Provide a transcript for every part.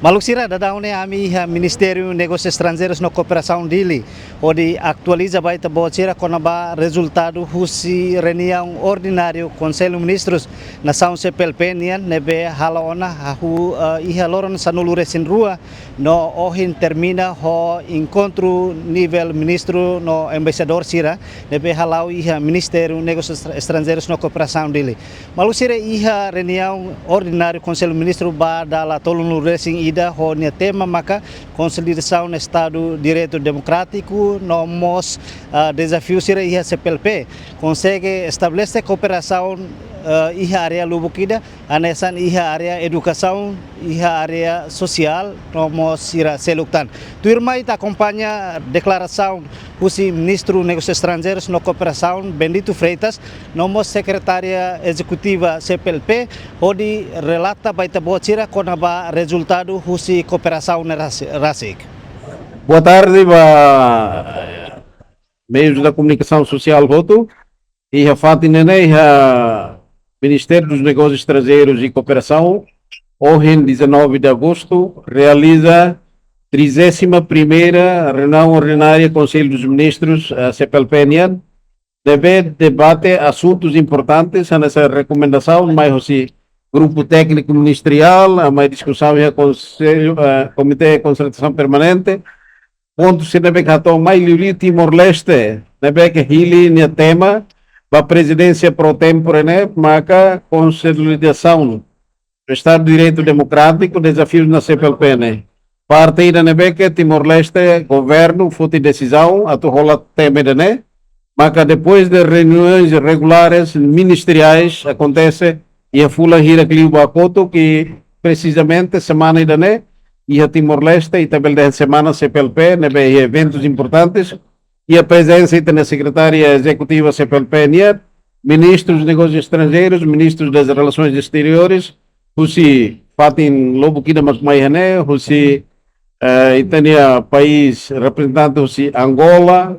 Maluksira dadaune ami Ministério de Negócios Estrangeiros na cooperação dele, onde actualiza baita bocira com a resultado husi reunião ordinário Conselho Ministros nação CPLP nian nebe halaona hu iha loron sanulu resin rua no ohin termina ho encontro nível ministro no embaixador sira nebe halau iha Ministério de Negócios Estrangeiros na cooperação dele. Maluksira iha reunião ordinário Conselho Ministro ba dala tolunu resin ho tema maka consolidação no Estado de Direito Democrático nos desafios sira iha CPLP consegue estabelecer cooperação iha área lubukida anesan iha área educação iha área social nomos sira seluktan turma ita acompanha declaração do ministro dos Negócios Estrangeiros na cooperação Bendito Freitas nomos secretária executiva CPLP onde relata baita bocira com a resultado husi cooperação RACIC. Boa tarde, meios da comunicação social voto e a Fatinene Ministério dos Negócios Estrangeiros e Cooperação hoje 19 de agosto realiza 31ª reunião ordinária Conselho dos Ministros CPLP NIAN debate assuntos importantes nessa recomendação mas assim Grupo Técnico Ministerial, a mais discussão é Conselho, Comitê de Concertação Permanente. Ponto se deve catar mais livre Timor-Leste, deve que hili ne tema da presidência pro tempore né, marca consolidação do Estado de Direito Democrático, desafios na CPLP né. Partida nebe que Timor-Leste governo foi decisão a tu rola tema né, marca depois de reuniões regulares ministeriais acontece e a fula hira que bacoto que precisamente semana ainda né e a Timor-Leste e também da semana CPLP nebe eventos importantes e a presença da secretária executiva CPLP NIAR, ministros dos negócios estrangeiros, ministros das relações exteriores, Husi Fatin Lobo Kida Masmaihané, Husi Itania país representante Husi Angola,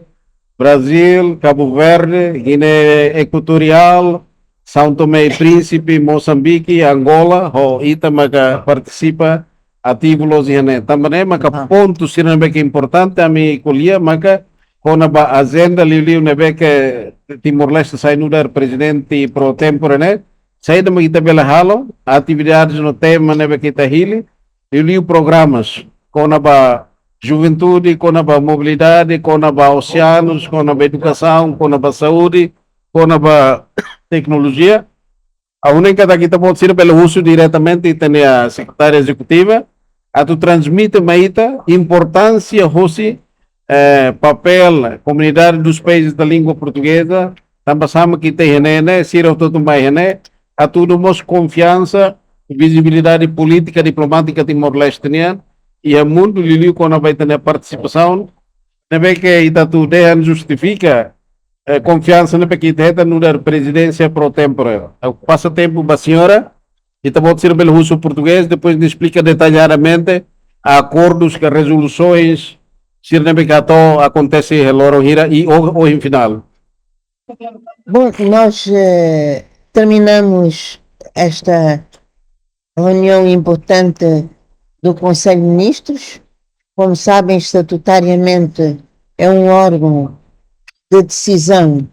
Brasil, Cabo Verde, Guiné Equatorial, São Tomé e Príncipe, Moçambique, Angola, ita maka participa ativo los ihane. Também maka ponto sirene que importante a mi colia maka kona ba agenda liu nebe que Timor-Leste sai no dar presidente pro tempore né. Sai da kita bela halo atividades no tema nebe kita hili liu programas kona ba juventude, kona ba mobilidade, kona ba oceanos, kona ba educação, kona ba saúde, kona ba tecnologia. A única que kita pode ser pelo uso diretamente tem a secretária executiva a tu transmite maita importância hoje papel comunidade dos países da língua portuguesa também sama que tem né sira todo mais né a tudo mos confiança visibilidade política diplomática Timor-Leste e é muito liliu quando vai ter participação também que ita tu dehan justifica confiança na pequiteta no da presidência pro tempore. Passa tempo para a senhora e também ser pelo uso português, depois me explica detalhadamente acordos que resoluções se não acontece e ou em final. Bom, nós terminamos esta reunião importante do Conselho de Ministros. Como sabem, estatutariamente é um órgão de decisão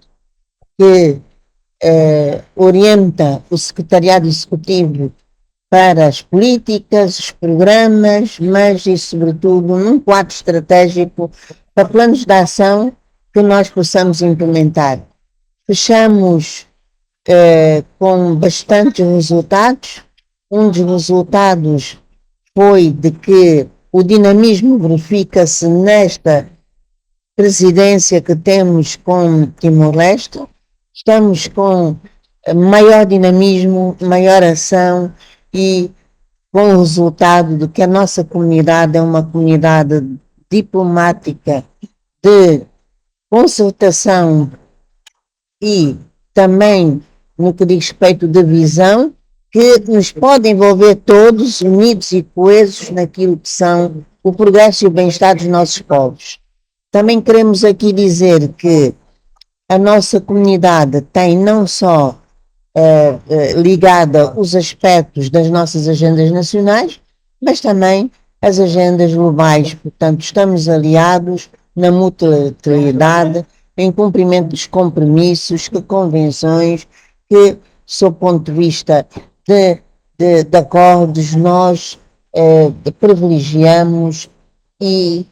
que orienta o Secretariado Executivo para as políticas, os programas, mas e sobretudo num quadro estratégico para planos de ação que nós possamos implementar. Fechamos com bastantes resultados. Um dos resultados foi de que o dinamismo verifica-se nesta presidência que temos com Timor-Leste. Estamos com maior dinamismo, maior ação e com o resultado de que a nossa comunidade é uma comunidade diplomática de concertação e também no que diz respeito de visão, que nos pode envolver todos unidos e coesos naquilo que são o progresso e o bem-estar dos nossos povos. Também queremos aqui dizer que a nossa comunidade tem não só ligada os aspectos das nossas agendas nacionais, mas também as agendas globais. Portanto, estamos aliados na multilateralidade, em cumprimento dos compromissos, que convenções, que, sob o ponto de vista de acordos, nós privilegiamos e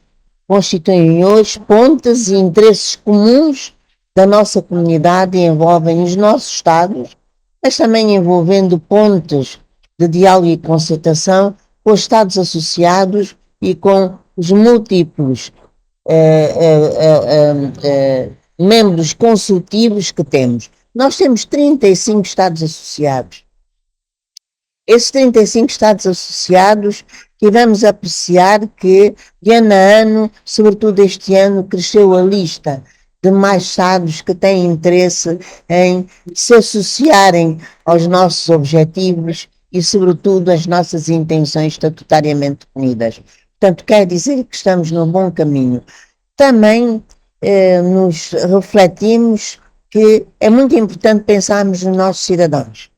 constituem hoje pontes e interesses comuns da nossa comunidade e envolvem os nossos Estados, mas também envolvendo pontes de diálogo e concertação com os Estados associados e com os múltiplos membros consultivos que temos. Nós temos 35 Estados associados. Esses 35 Estados associados, tivemos a apreciar que, de ano a ano, sobretudo este ano, cresceu a lista de mais Estados que têm interesse em se associarem aos nossos objetivos e, sobretudo, às nossas intenções estatutariamente definidas. Portanto, quer dizer que estamos no bom caminho. Também nos refletimos que é muito importante pensarmos nos nossos cidadãos.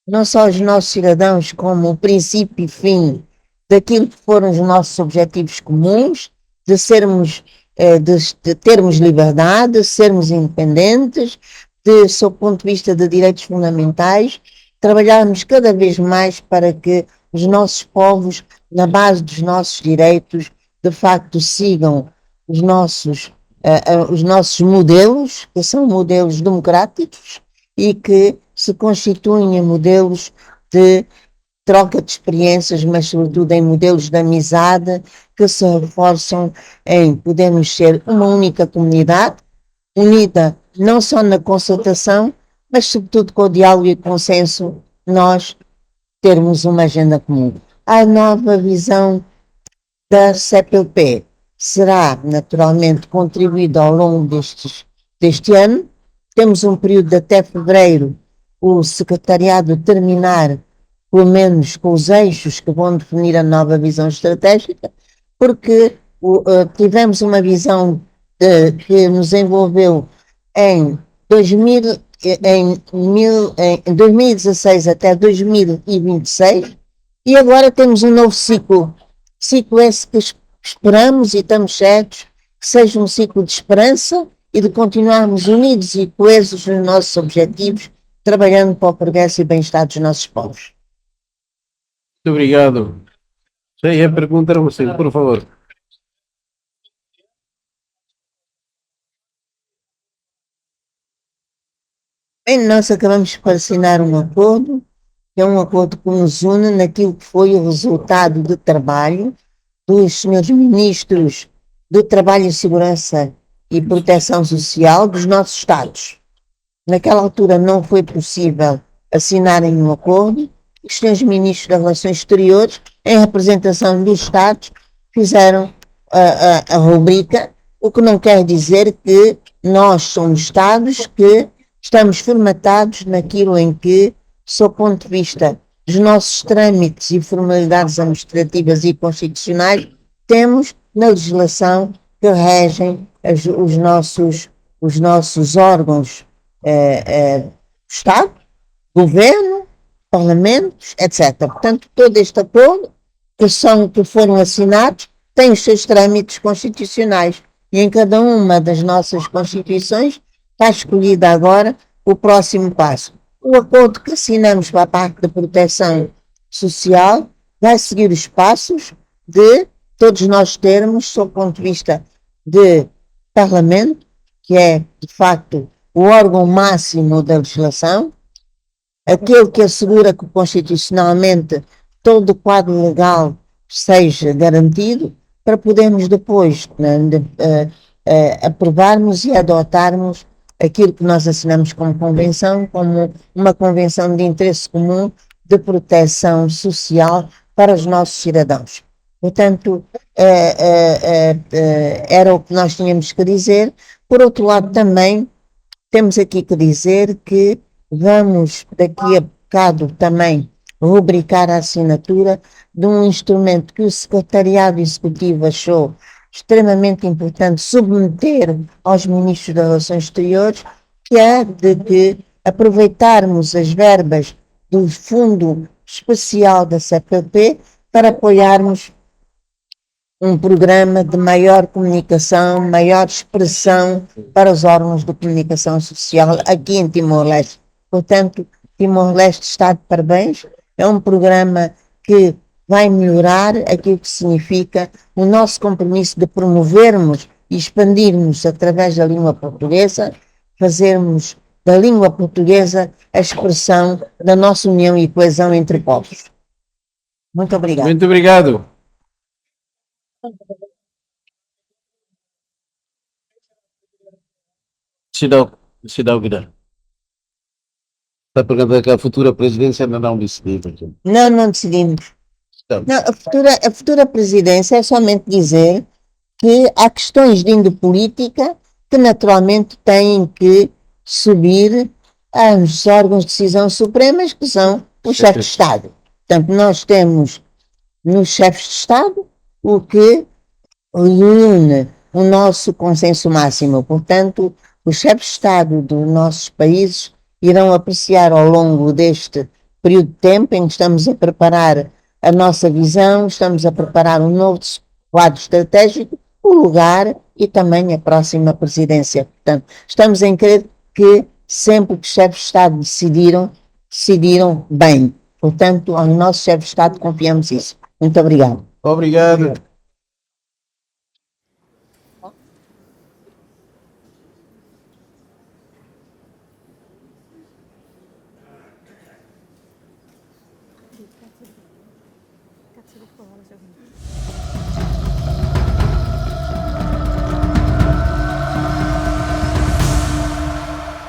Não só os nossos cidadãos como o princípio e fim daquilo que foram os nossos objetivos comuns, de sermos, de termos liberdade, de sermos independentes, de, sob o ponto de vista de direitos fundamentais, trabalharmos cada vez mais para que os nossos povos, na base dos nossos direitos, de facto sigam os nossos modelos, que são modelos democráticos e que se constituem em modelos de troca de experiências, mas sobretudo em modelos de amizade que se reforçam em podermos ser uma única comunidade, unida não só na concertação, mas sobretudo com o diálogo e consenso, nós termos uma agenda comum. A nova visão da CPLP será naturalmente contribuída ao longo deste ano. Temos um período de até fevereiro o secretariado terminar, pelo menos com os eixos que vão definir a nova visão estratégica, porque tivemos uma visão que nos envolveu em 2016 até 2026 e agora temos um novo ciclo esse que esperamos e estamos certos que seja um ciclo de esperança e de continuarmos unidos e coesos nos nossos objetivos, trabalhando para o progresso e bem-estar dos nossos povos. Muito obrigado. Sim, a pergunta era você, por favor. Bem, nós acabamos de assinar um acordo, que é um acordo que nos une naquilo que foi o resultado do trabalho dos senhores ministros do Trabalho e Segurança e Proteção Social dos nossos Estados. Naquela altura não foi possível assinarem um acordo. Os senhores ministros das Relações Exteriores, em representação dos Estados, fizeram a rubrica, o que não quer dizer que nós somos Estados que estamos formatados naquilo em que, sob o ponto de vista dos nossos trâmites e formalidades administrativas e constitucionais, temos na legislação que regem os nossos órgãos Estado, Governo, Parlamentos, etc. Portanto, todo este acordo que foram assinados tem os seus trâmites constitucionais e em cada uma das nossas constituições está escolhido agora o próximo passo. O acordo que assinamos para a parte da proteção social vai seguir os passos de todos nós termos, sob o ponto de vista de Parlamento, que é, de facto, o órgão máximo da legislação, aquele que assegura que constitucionalmente todo o quadro legal seja garantido, para podermos depois aprovarmos e adotarmos aquilo que nós assinamos como convenção, como uma convenção de interesse comum de proteção social para os nossos cidadãos. Portanto, era o que nós tínhamos que dizer. Por outro lado, também temos aqui que dizer que vamos daqui a bocado também rubricar a assinatura de um instrumento que o Secretariado Executivo achou extremamente importante submeter aos Ministros das Relações Exteriores, que é de que aproveitarmos as verbas do Fundo Especial da CPLP para apoiarmos um programa de maior comunicação, maior expressão para os órgãos de comunicação social aqui em Timor-Leste. Portanto, Timor-Leste está de parabéns. É um programa que vai melhorar aquilo que significa o nosso compromisso de promovermos e expandirmos através da língua portuguesa, fazermos da língua portuguesa a expressão da nossa união e coesão entre povos. Muito obrigada. Muito obrigado. Cidadão Guilherme. Está perguntando que a futura presidência ainda não decidiu. Não decidimos. Estamos. Não, a futura presidência é somente dizer que há questões de índole política que naturalmente têm que subir aos órgãos de decisão supremas, que são os chefes de Estado. Portanto, nós temos nos chefes de Estado o que une o nosso consenso máximo. Portanto, os chefes de Estado dos nossos países irão apreciar ao longo deste período de tempo em que estamos a preparar a nossa visão, estamos a preparar um novo quadro estratégico, o lugar e também a próxima presidência. Portanto, estamos em crer que sempre que os chefes de Estado decidiram bem. Portanto, ao nosso chefe de Estado confiamos isso. Muito obrigado. Obrigado.